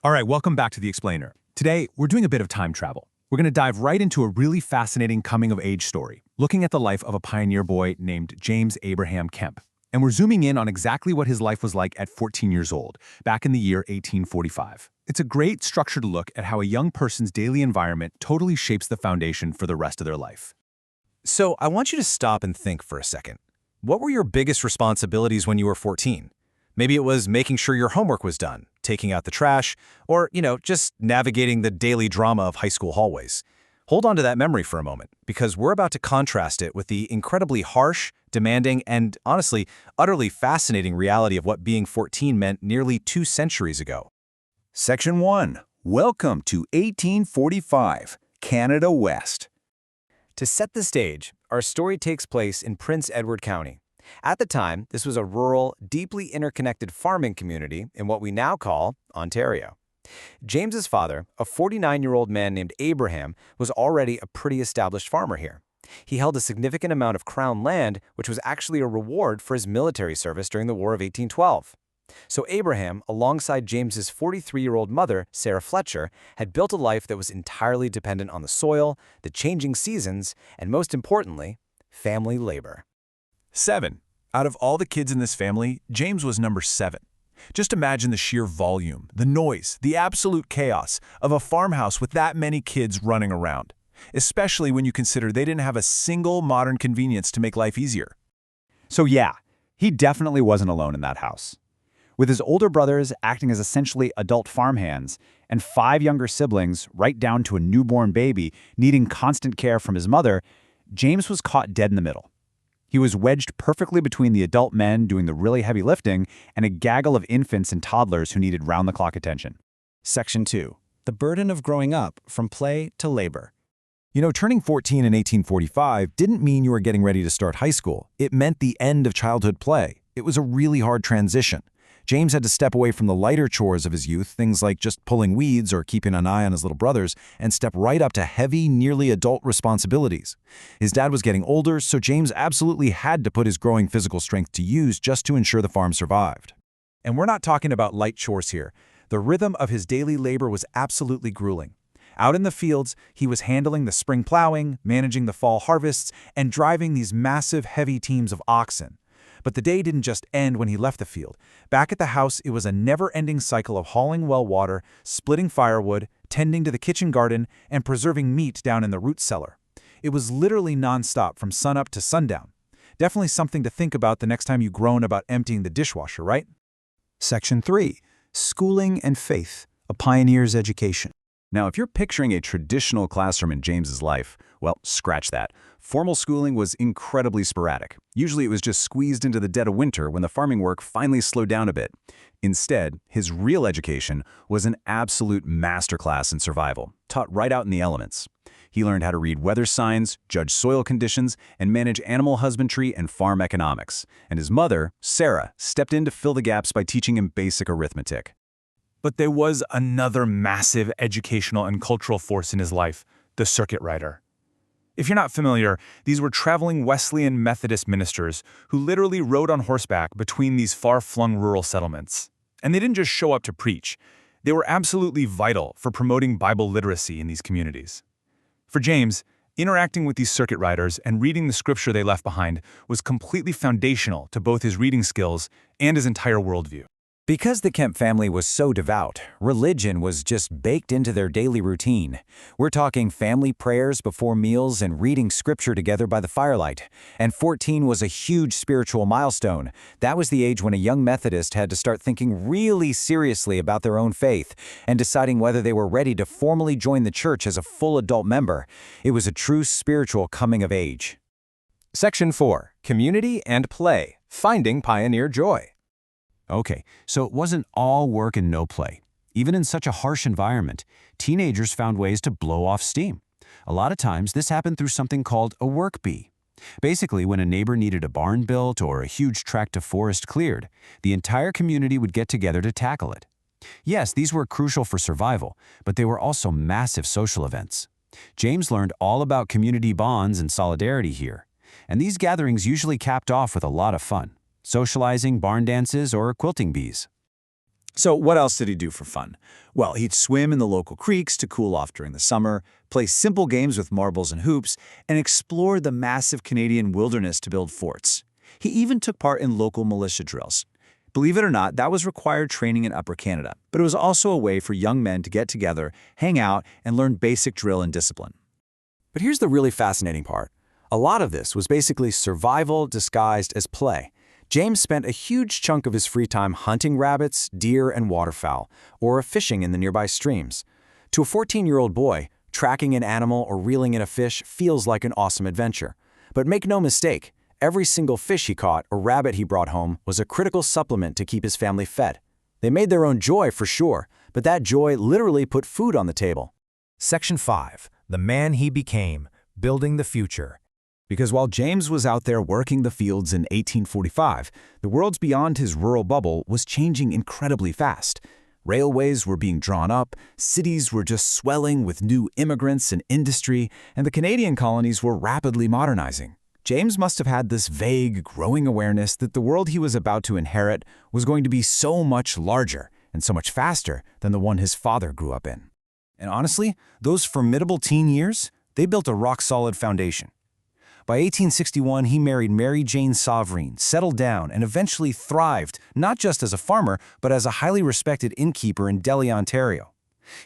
All right, welcome back to The Explainer. Today, we're doing a bit of time travel. We're going to dive right into a really fascinating coming-of-age story, looking at the life of a pioneer boy named James Abraham Kemp. And we're zooming in on exactly what his life was like at 14 years old, back in the year 1845. It's a great structured look at how a young person's daily environment totally shapes the foundation for the rest of their life. So I want you to stop and think for a second. What were your biggest responsibilities when you were 14? Maybe it was making sure your homework was done, taking out the trash, or, just navigating the daily drama of high school hallways. Hold on to that memory for a moment, because we're about to contrast it with the incredibly harsh, demanding, and honestly, utterly fascinating reality of what being 14 meant nearly 2 centuries ago. Section 1. Welcome to 1845, Canada West. To set the stage, our story takes place in Prince Edward County. At the time, this was a rural, deeply interconnected farming community in what we now call Ontario. James's father, a 49-year-old man named Abraham, was already a pretty established farmer here. He held a significant amount of crown land, which was actually a reward for his military service during the War of 1812. So Abraham, alongside James's 43-year-old mother, Sarah Fletcher, had built a life that was entirely dependent on the soil, the changing seasons, and most importantly, family labor. 7. Out of all the kids in this family, James was number 7. Just imagine the sheer volume, the noise, the absolute chaos of a farmhouse with that many kids running around, especially when you consider they didn't have a single modern convenience to make life easier. So yeah, he definitely wasn't alone in that house. With his older brothers acting as essentially adult farmhands, and 5 younger siblings, right down to a newborn baby, needing constant care from his mother, James was caught dead in the middle. He was wedged perfectly between the adult men doing the really heavy lifting and a gaggle of infants and toddlers who needed round-the-clock attention. Section 2. The burden of growing up from play to labor. Turning 14 in 1845 didn't mean you were getting ready to start high school. It meant the end of childhood play. It was a really hard transition. James had to step away from the lighter chores of his youth, things like just pulling weeds or keeping an eye on his little brothers, and step right up to heavy, nearly adult responsibilities. His dad was getting older, so James absolutely had to put his growing physical strength to use just to ensure the farm survived. And we're not talking about light chores here. The rhythm of his daily labor was absolutely grueling. Out in the fields, he was handling the spring plowing, managing the fall harvests, and driving these massive, heavy teams of oxen. But the day didn't just end when he left the field. Back at the house, it was a never-ending cycle of hauling well water, splitting firewood, tending to the kitchen garden, and preserving meat down in the root cellar. It was literally nonstop from sunup to sundown. Definitely something to think about the next time you groan about emptying the dishwasher, right? Section 3. Schooling and Faith, a Pioneer's Education. Now, if you're picturing a traditional classroom in James's life, well, scratch that. Formal schooling was incredibly sporadic. Usually it was just squeezed into the dead of winter when the farming work finally slowed down a bit. Instead, his real education was an absolute masterclass in survival, taught right out in the elements. He learned how to read weather signs, judge soil conditions, and manage animal husbandry and farm economics. And his mother, Sarah, stepped in to fill the gaps by teaching him basic arithmetic. But there was another massive educational and cultural force in his life, the circuit rider. If you're not familiar, these were traveling Wesleyan Methodist ministers who literally rode on horseback between these far-flung rural settlements. And they didn't just show up to preach. They were absolutely vital for promoting Bible literacy in these communities. For James, interacting with these circuit riders and reading the scripture they left behind was completely foundational to both his reading skills and his entire worldview. Because the Kemp family was so devout, religion was just baked into their daily routine. We're talking family prayers before meals and reading scripture together by the firelight. And 14 was a huge spiritual milestone. That was the age when a young Methodist had to start thinking really seriously about their own faith and deciding whether they were ready to formally join the church as a full adult member. It was a true spiritual coming of age. Section 4. Community and play. Finding pioneer joy. Okay, so it wasn't all work and no play. Even in such a harsh environment, teenagers found ways to blow off steam. A lot of times, this happened through something called a work bee. Basically, when a neighbor needed a barn built or a huge tract of forest cleared, the entire community would get together to tackle it. Yes, these were crucial for survival, but they were also massive social events. James learned all about community bonds and solidarity here, and these gatherings usually capped off with a lot of fun. Socializing, barn dances, or quilting bees. So what else did he do for fun? Well, he'd swim in the local creeks to cool off during the summer, play simple games with marbles and hoops, and explore the massive Canadian wilderness to build forts. He even took part in local militia drills. Believe it or not, that was required training in Upper Canada, but it was also a way for young men to get together, hang out, and learn basic drill and discipline. But here's the really fascinating part. A lot of this was basically survival disguised as play. James spent a huge chunk of his free time hunting rabbits, deer, and waterfowl, or fishing in the nearby streams. To a 14-year-old boy, tracking an animal or reeling in a fish feels like an awesome adventure. But make no mistake, every single fish he caught or rabbit he brought home was a critical supplement to keep his family fed. They made their own joy for sure, but that joy literally put food on the table. Section 5. The man he became, building the future. Because while James was out there working the fields in 1845, the world beyond his rural bubble was changing incredibly fast. Railways were being drawn up, cities were just swelling with new immigrants and industry, and the Canadian colonies were rapidly modernizing. James must have had this vague, growing awareness that the world he was about to inherit was going to be so much larger and so much faster than the one his father grew up in. And honestly, those formidable teen years, they built a rock-solid foundation. By 1861, he married Mary Jane Sovereign, settled down, and eventually thrived, not just as a farmer, but as a highly respected innkeeper in Delhi, Ontario.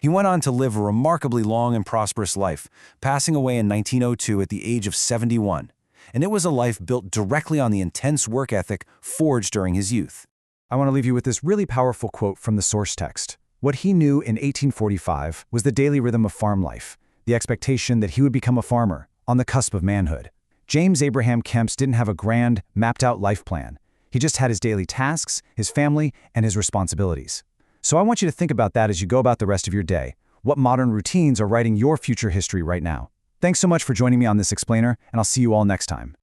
He went on to live a remarkably long and prosperous life, passing away in 1902 at the age of 71. And it was a life built directly on the intense work ethic forged during his youth. I want to leave you with this really powerful quote from the source text. What he knew in 1845 was the daily rhythm of farm life, the expectation that he would become a farmer, on the cusp of manhood. James Abraham Kemp didn't have a grand, mapped-out life plan. He just had his daily tasks, his family, and his responsibilities. So I want you to think about that as you go about the rest of your day. What modern routines are writing your future history right now? Thanks so much for joining me on this explainer, and I'll see you all next time.